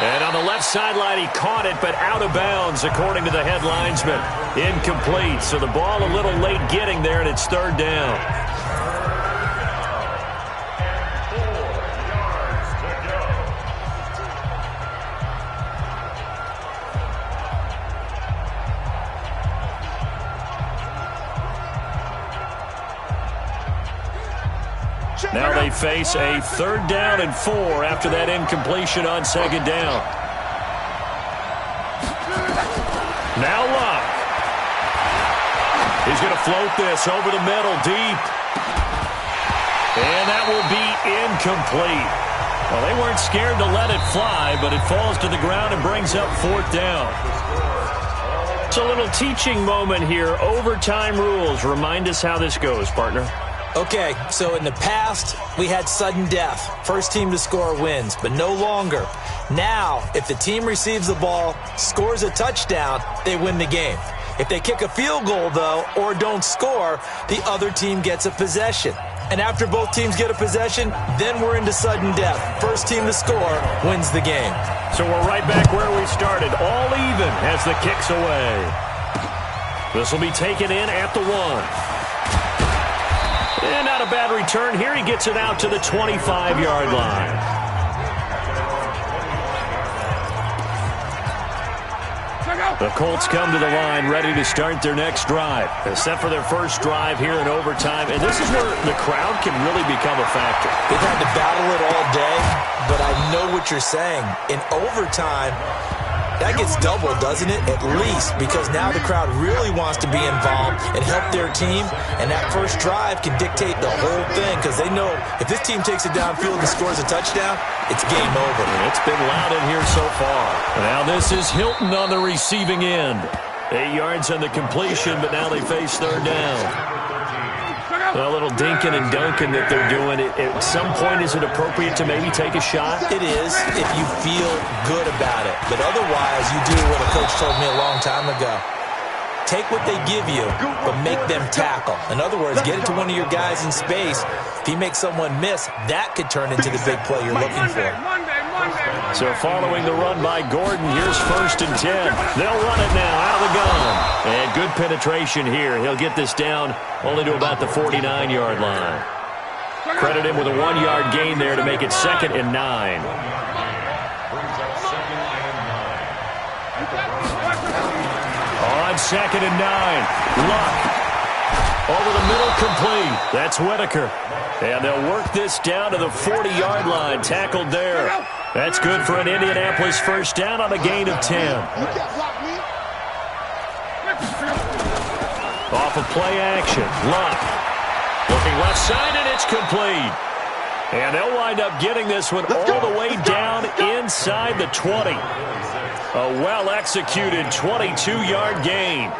[SPEAKER 2] And on the left sideline, he caught it, but out of bounds, according to the head linesman. Incomplete, so the ball a little late getting there, and it's third down. Now they face a 3rd down and 4 after that incompletion on 2nd down. Now Luck. He's going to float this over the middle deep. And that will be incomplete. Well, they weren't scared to let it fly, but it falls to the ground and brings up 4th down. It's a little teaching moment here. Overtime rules. Remind us how this goes, partner.
[SPEAKER 3] Okay, so in the past, we had sudden death. First team to score wins, but no longer. Now, if the team receives the ball, scores a touchdown, they win the game. If they kick a field goal, though, or don't score, the other team gets a possession. And after both teams get a possession, then we're into sudden death. First team to score wins the game.
[SPEAKER 2] So we're right back where we started, all even as the kick's away. This will be taken in at the 1. And not a bad return here. He gets it out to the 25-yard line. The Colts come to the line ready to start their next drive. They're set for their first drive here in overtime. And this is where the crowd can really become a factor.
[SPEAKER 3] They've had to battle it all day, but I know what you're saying. In overtime, that gets doubled, doesn't it? At least, because now the crowd really wants to be involved and help their team, and that first drive can dictate the whole thing because they know if this team takes it downfield and scores a touchdown, it's game over.
[SPEAKER 2] It's been loud in here so far. Now this is Hilton on the receiving end. 8 yards on the completion, but now they face third down. A little dinking and dunking that they're doing. At some point, is it appropriate to maybe take a shot?
[SPEAKER 3] It is if you feel good about it. But otherwise, you do what a coach told me a long time ago. Take what they give you, but make them tackle. In other words, get it to one of your guys in space. If he makes someone miss, that could turn into the big play you're looking for.
[SPEAKER 2] So following the run by Gordon, here's 1st and 10. They'll run it now out of the gun. And good penetration here. He'll get this down only to about the 49-yard line. Credit him with a 1-yard gain there to make it 2nd and 9. On 2nd and 9, Luck. Over the middle, complete. That's Whitaker. And they'll work this down to the 40-yard line, tackled there. That's good for an Indianapolis first down on a gain of 10. Off of play action, Luck. Looking left side, and it's complete. And they'll wind up getting this one all the way down inside the 20. A well-executed 22-yard gain.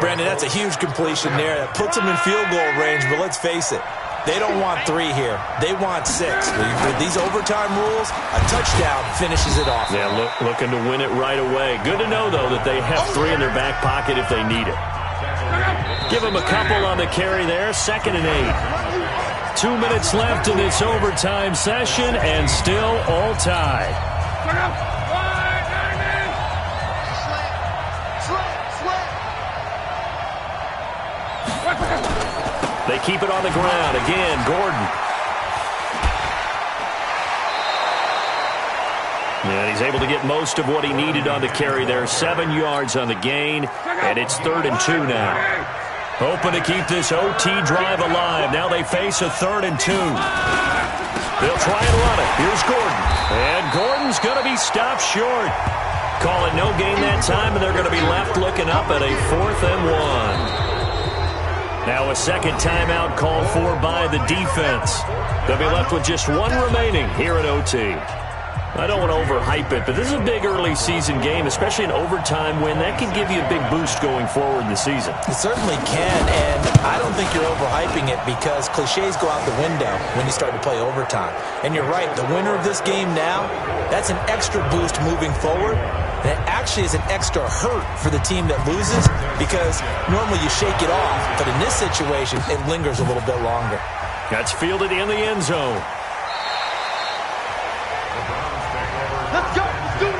[SPEAKER 3] Brandon, that's a huge completion there. That puts them in field goal range, but let's face it, they don't want 3 here. They want 6. With these overtime rules, a touchdown finishes it off.
[SPEAKER 2] Yeah, looking to win it right away. Good to know, though, that they have 3 in their back pocket if they need it. Give them a couple on the carry there. 2nd and 8. 2 minutes left in this overtime session, and still all tied. They keep it on the ground. Again, Gordon. And he's able to get most of what he needed on the carry there. 7 yards on the gain, and it's 3rd and 2 now. Hoping to keep this OT drive alive. Now they face a 3rd and 2. They'll try and run it. Here's Gordon. And Gordon's going to be stopped short. Call it no gain that time, and they're going to be left looking up at a 4th and 1. Now a second timeout called for by the defense. They'll be left with just 1 remaining here at OT. I don't want to overhype it, but this is a big early season game, especially an overtime win. That can give you a big boost going forward in the season.
[SPEAKER 3] It certainly can, and I don't think you're overhyping it because cliches go out the window when you start to play overtime. And you're right, the winner of this game now, that's an extra boost moving forward. And it actually is an extra hurt for the team that loses because normally you shake it off, but in this situation, it lingers a little bit longer.
[SPEAKER 2] That's fielded in the end zone.
[SPEAKER 5] Let's go. Let's do it.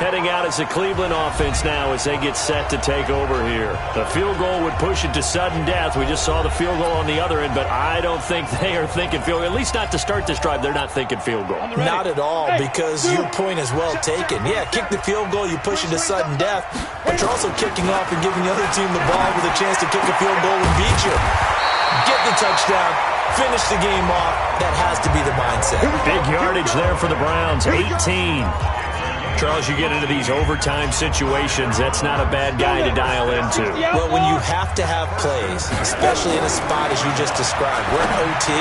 [SPEAKER 2] Heading out as the Cleveland offense now as they get set to take over here. The field goal would push it to sudden death. We just saw the field goal on the other end, but I don't think they are thinking field goal. At least not to start this drive. They're not thinking field goal.
[SPEAKER 3] Not at all, because your point is well taken. Yeah, kick the field goal, you push it to sudden death, but you're also kicking off and giving the other team the ball with a chance to kick a field goal and beat you. Get the touchdown. Finish the game off. That has to be the mindset.
[SPEAKER 2] Big yardage there for the Browns, 18. Charles, you get into these overtime situations, that's not a bad guy to dial into.
[SPEAKER 3] Well, when you have to have plays, especially in a spot as you just described, we're in OT,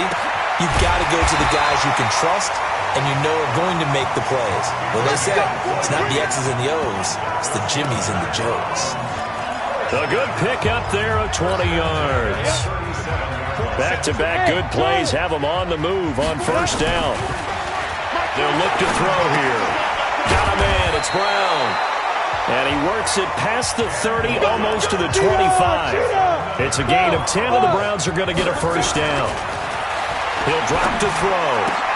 [SPEAKER 3] you've got to go to the guys you can trust and you know are going to make the plays. Well, they said it's not the X's and the O's, it's the Jimmies and the Joes.
[SPEAKER 2] A good pick up there of 20 yards. Back-to-back good plays have them on the move on first down. They'll look to throw here. Got a man, it's Brown. And he works it past the 30, almost to the 25. It's a gain of 10, and the Browns are going to get a first down. He'll drop to throw.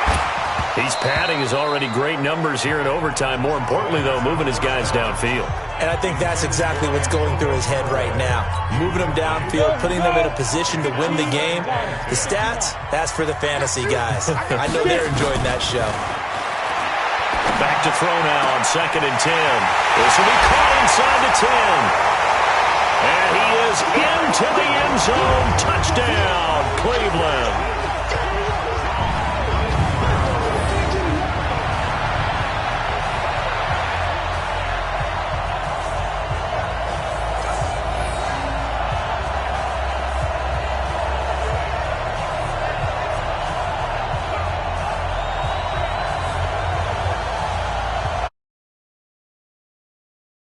[SPEAKER 2] He's padding his already great numbers here in overtime. More importantly, though, moving his guys downfield.
[SPEAKER 3] And I think that's exactly what's going through his head right now. Moving them downfield, putting them in a position to win the game. The stats, that's for the fantasy guys. I know they're enjoying that show.
[SPEAKER 2] Back to throw now on 2nd and 10. This will be caught inside the 10. And he is into the end zone. Touchdown, Cleveland.